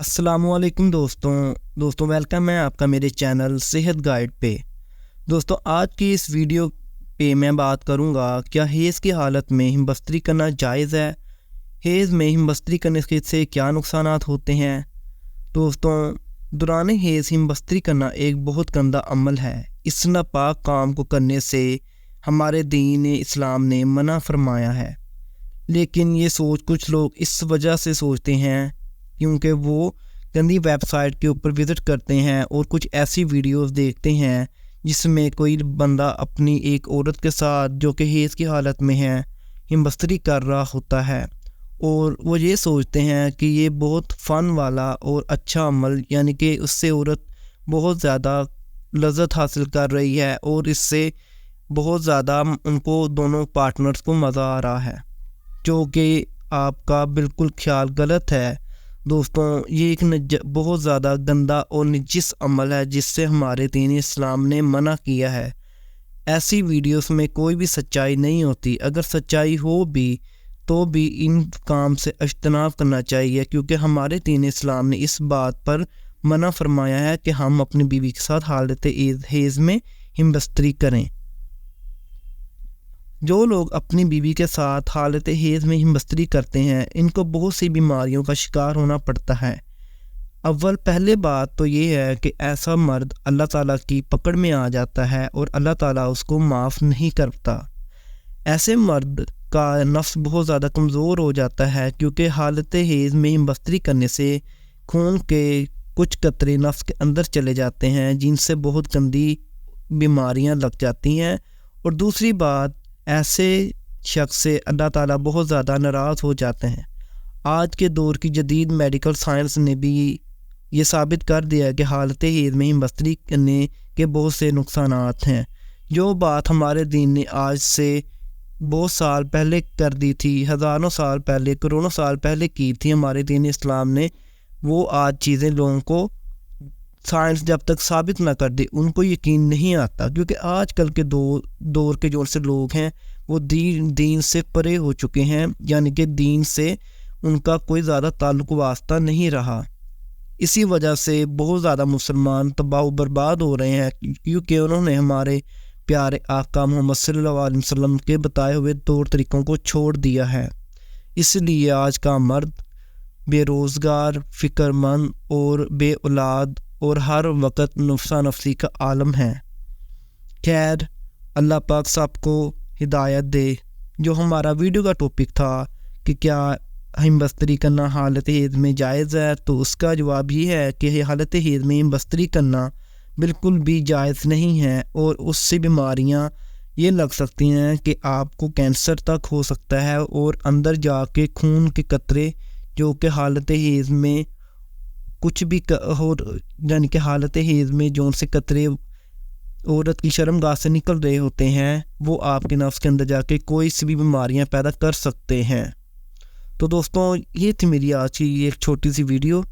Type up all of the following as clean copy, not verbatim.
अस्सलाम वालेकुम दोस्तों वेलकम है आपका मेरे चैनल सेहत गाइड पे। दोस्तों आज की इस वीडियो पे मैं बात करूंगा क्या हेज़ की हालत में हिमबस्तरी करना जायज़ है। हेज़ में हिमबस्तरी करने से क्या नुकसानात होते हैं। दोस्तों दौरान हेज़ हिमबस्तरी करना एक बहुत गंदा अमल है। इस नापाक काम को करने से हमारे दीन इस्लाम ने मना फरमाया है, लेकिन ये सोच कुछ लोग इस वजह से सोचते हैं क्योंकि वो गंदी वेबसाइट के ऊपर विज़िट करते हैं और कुछ ऐसी वीडियोस देखते हैं जिसमें कोई बंदा अपनी एक औरत के साथ जो कि हेज़ की हालत में है हिमबस्तरी कर रहा होता है, और वो ये सोचते हैं कि ये बहुत फ़न वाला और अच्छा अमल, यानी कि उससे औरत बहुत ज़्यादा लज़्ज़त हासिल कर रही है और इससे बहुत ज़्यादा उनको दोनों पार्टनर्स को मज़ा आ रहा है, जो कि आपका बिल्कुल ख्याल गलत है। दोस्तों ये एक बहुत ज़्यादा गंदा और नजिस अमल है जिससे हमारे दीन इस्लाम ने मना किया है। ऐसी वीडियोस में कोई भी सच्चाई नहीं होती। अगर सच्चाई हो भी तो भी इन काम से इज्तनाब करना चाहिए, क्योंकि हमारे दीन इस्लाम ने इस बात पर मना फरमाया है कि हम अपनी बीवी के साथ हालत हेज़ में हिमबस्तरी करें। जो लोग अपनी बीवी के साथ हालत हेज़ में हिमबस्तरी करते हैं इनको बहुत सी बीमारियों का शिकार होना पड़ता है। पहले बात तो ये है कि ऐसा मर्द अल्लाह ताला की पकड़ में आ जाता है और अल्लाह ताला उसको माफ़ नहीं करता। ऐसे मर्द का नफ्स बहुत ज़्यादा कमज़ोर हो जाता है, क्योंकि हालत हेज़ में हिमबस्तरी करने से खून के कुछ कतरे नफ्स के अंदर चले जाते हैं जिनसे बहुत गंदी बीमारियां लग जाती हैं। और दूसरी बात, ऐसे शख्स से अल्लाह ताला बहुत ज़्यादा नाराज़ हो जाते हैं। आज के दौर की जदीद मेडिकल साइंस ने भी ये साबित कर दिया है कि हालत हेज़ में हिमबस्तरी करने के बहुत से नुकसानात हैं। जो बात हमारे दीन ने आज से बहुत साल पहले कर दी थी, हज़ारों साल पहले, करोड़ों साल पहले की थी हमारे दीन इस्लाम ने, वो आज चीज़ें लोगों को साइंस जब तक साबित ना कर दे उनको यकीन नहीं आता, क्योंकि आजकल के दौर के जो से लोग हैं वो दीन से परे हो चुके हैं, यानी कि दीन से उनका कोई ज़्यादा ताल्लुक वास्ता नहीं रहा। इसी वजह से बहुत ज़्यादा मुसलमान तबाह बर्बाद हो रहे हैं, क्योंकि उन्होंने हमारे प्यारे आका मोहम्मद सल्लल्लाहु अलैहि वसल्लम के बताए हुए तौर तरीक़ों को छोड़ दिया है। इसलिए आज का मर्द बेरोज़गार, फ़िक्रमंद और बे औलाद और हर वक्त नफ्सा नफसी का आलम है। खैर, अल्लाह पाक सबको हिदायत दे। जो हमारा वीडियो का टॉपिक था कि क्या हिमबस्तरी करना हालत हेज़ में जायज़ है, तो उसका जवाब ये है कि हालत हेज़ में हिमबस्तरी करना बिल्कुल भी जायज़ नहीं है, और उससे बीमारियां ये लग सकती हैं कि आपको कैंसर तक हो सकता है, और अंदर जाके खून के कतरे जो कि हालत हेज़ में कुछ भी हो, यानी कि हालत हेज़ में जो से कतरे औरत की शर्मगाह से निकल रहे होते हैं वो आपके नफ्स के अंदर जाके कोई सी भी बीमारियां पैदा कर सकते हैं। तो दोस्तों ये थी मेरी आज की एक छोटी सी वीडियो।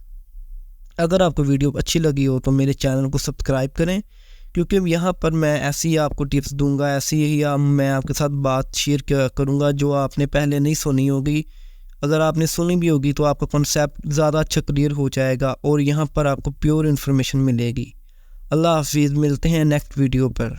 अगर आपको वीडियो अच्छी लगी हो तो मेरे चैनल को सब्सक्राइब करें, क्योंकि यहाँ पर मैं ऐसी आपको टिप्स दूंगा, ऐसी ही मैं आपके साथ बात शेयर करूँगा जो आपने पहले नहीं सुनी होगी। अगर आपने सुनी भी होगी तो आपका कॉन्सेप्ट ज़्यादा अच्छा क्लियर हो जाएगा और यहाँ पर आपको प्योर इन्फॉर्मेशन मिलेगी। अल्लाह हाफिज़, मिलते हैं नेक्स्ट वीडियो पर।